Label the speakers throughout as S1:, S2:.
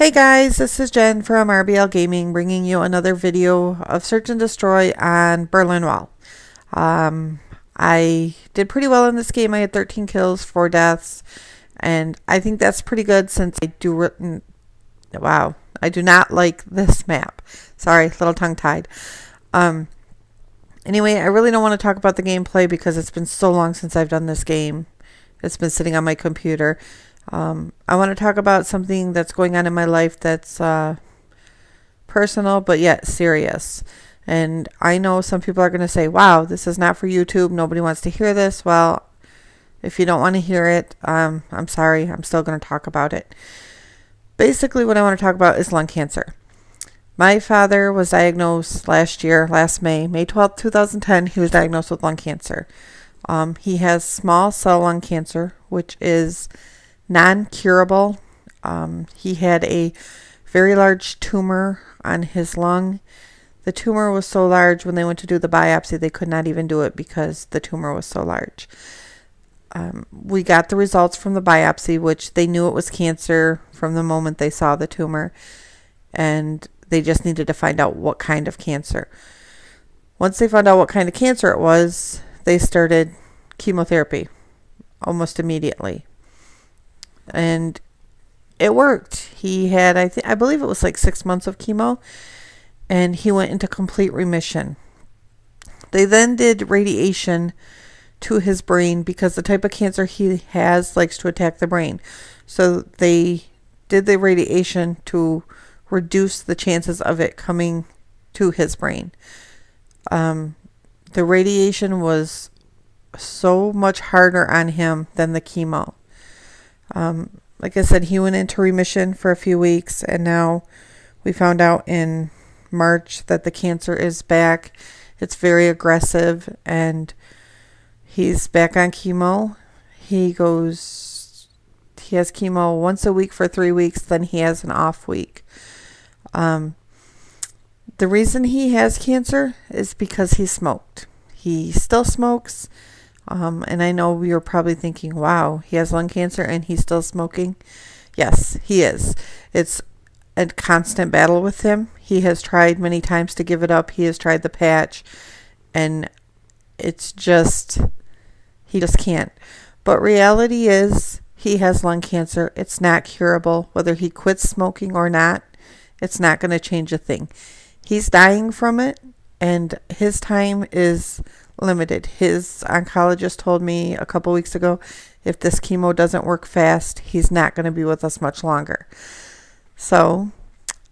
S1: Hey guys, this is Jen from RBL Gaming bringing you another video of Search and Destroy on Berlin Wall. I did pretty well in this game. I had 13 kills, 4 deaths, and I think that's pretty good since I do not like this map. Sorry, little tongue-tied. Anyway, I really don't want to talk about the gameplay because it's been so long since I've done this game. It's been sitting on my computer. I want to talk about something that's going on in my life that's personal but yet serious. And I know some people are going to say, wow, this is not for YouTube. Nobody wants to hear this. Well, if you don't want to hear it, I'm sorry. I'm still going to talk about it. Basically, what I want to talk about is lung cancer. My father was diagnosed last May 12th, 2010. He was diagnosed with lung cancer. He has small cell lung cancer, which is non-curable. He had a very large tumor on his lung. The tumor was so large when they went to do the biopsy, they could not even do it because the tumor was so large. We got the results from the biopsy, which they knew it was cancer from the moment they saw the tumor, and they just needed to find out what kind of cancer. Once they found out what kind of cancer it was, they started chemotherapy almost immediately. And it worked. He had, I believe it was like 6 months of chemo, and he went into complete remission. They then did radiation to his brain because the type of cancer he has likes to attack the brain. So they did the radiation to reduce the chances of it coming to his brain. The radiation was so much harder on him than the chemo. Like I said, he went into remission for a few weeks, and now we found out in March that the cancer is back. It's very aggressive, and he's back on chemo. He has chemo once a week for 3 weeks, then he has an off week. The reason he has cancer is because he smoked. He still smokes. And I know you're probably thinking, wow, he has lung cancer and he's still smoking. Yes, he is. It's a constant battle with him. He has tried many times to give it up. He has tried the patch, and he just can't. But reality is he has lung cancer. It's not curable. Whether he quits smoking or not, it's not going to change a thing. He's dying from it, and his time is limited. His oncologist told me a couple weeks ago, if this chemo doesn't work fast, he's not going to be with us much longer. So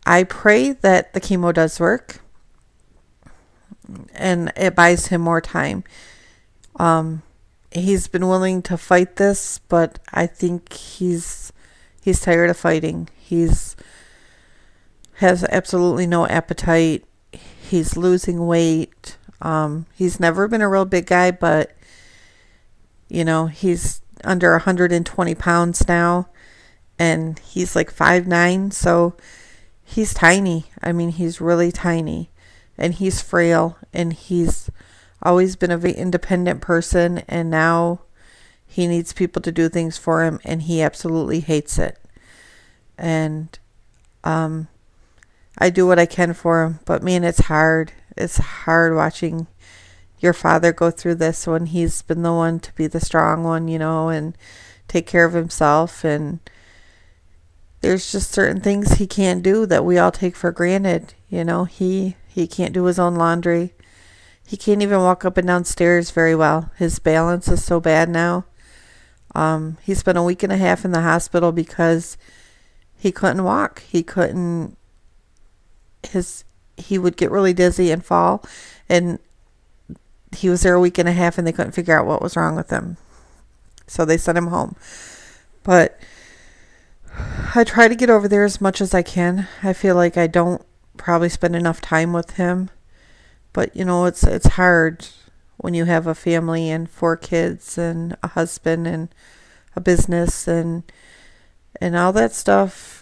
S1: I pray that the chemo does work and it buys him more time. He's been willing to fight this, but I think he's tired of fighting. Has absolutely no appetite. He's losing weight. He's never been a real big guy, but he's under 120 pounds now, and he's like 5'9", so he's tiny. I mean, he's really tiny, and he's frail, and he's always been a very independent person, and now he needs people to do things for him, and he absolutely hates it. And I do what I can for him, but man, it's hard. It's hard watching your father go through this when he's been the one to be the strong one, and take care of himself. And there's just certain things he can't do that we all take for granted. He can't do his own laundry. He can't even walk up and down stairs very well. His balance is so bad now. He spent a week and a half in the hospital because he couldn't walk. He would get really dizzy and fall, and he was there a week and a half, and they couldn't figure out what was wrong with him, so they sent him home. But I try to get over there as much as I can. I feel like I don't probably spend enough time with him, but it's hard when you have a family and 4 kids and a husband and a business and all that stuff.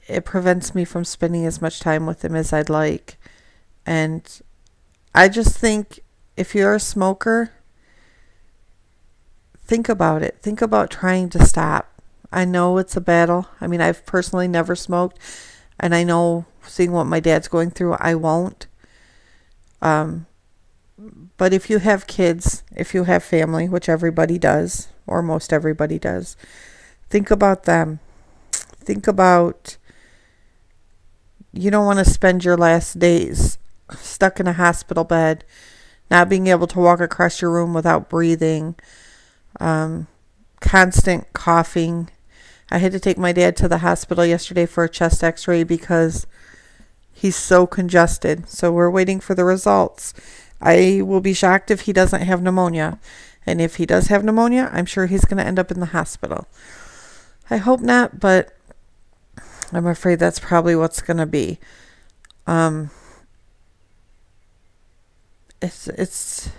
S1: It prevents me from spending as much time with him as I'd like. And I just think if you're a smoker, think about it. Think about trying to stop. I know it's a battle. I mean, I've personally never smoked, and I know seeing what my dad's going through, I won't. Um, but if you have kids, if you have family, which everybody does, or most everybody does, think about them. Think about, you don't want to spend your last days stuck in a hospital bed, not being able to walk across your room without breathing, constant coughing. I had to take my dad to the hospital yesterday for a chest x-ray because he's so congested. So we're waiting for the results. I will be shocked if he doesn't have pneumonia. And if he does have pneumonia, I'm sure he's going to end up in the hospital. I hope not, but I'm afraid that's probably what's going to be. It's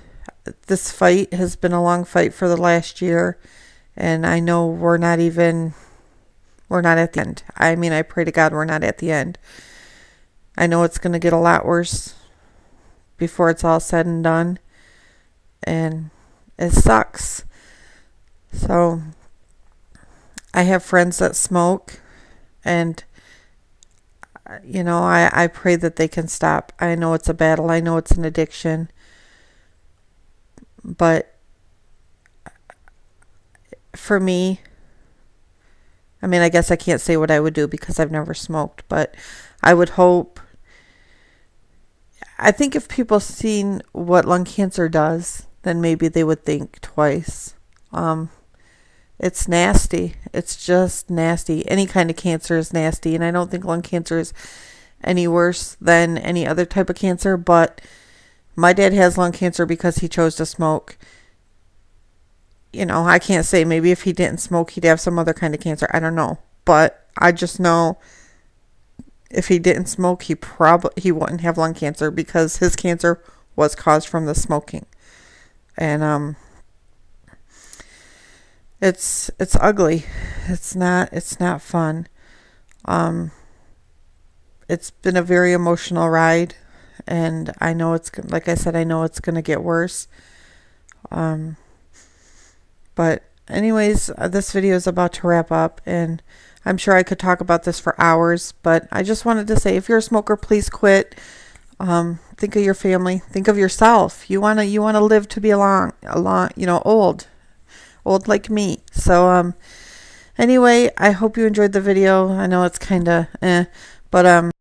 S1: this fight has been a long fight for the last year, and I know we're not at the end. I mean, I pray to God we're not at the end. I know it's going to get a lot worse before it's all said and done, and it sucks. So I have friends that smoke, and I pray that they can stop. I know it's a battle. I know it's an addiction. But for me, I mean, I guess I can't say what I would do because I've never smoked, but I would hope. I think if people seen what lung cancer does, then maybe they would think twice. It's nasty. It's just nasty. Any kind of cancer is nasty, and I don't think lung cancer is any worse than any other type of cancer, but my dad has lung cancer because he chose to smoke. I can't say, maybe if he didn't smoke, he'd have some other kind of cancer. I don't know. But I just know if he didn't smoke, he wouldn't have lung cancer because his cancer was caused from the smoking. And it's ugly. It's not fun. It's been a very emotional ride, and I know like I said, I know it's going to get worse. But anyways, this video is about to wrap up, and I'm sure I could talk about this for hours, but I just wanted to say, if you're a smoker, please quit. Think of your family. Think of yourself. You wanna live to be old like me. So anyway, I hope you enjoyed the video. I know it's kind of but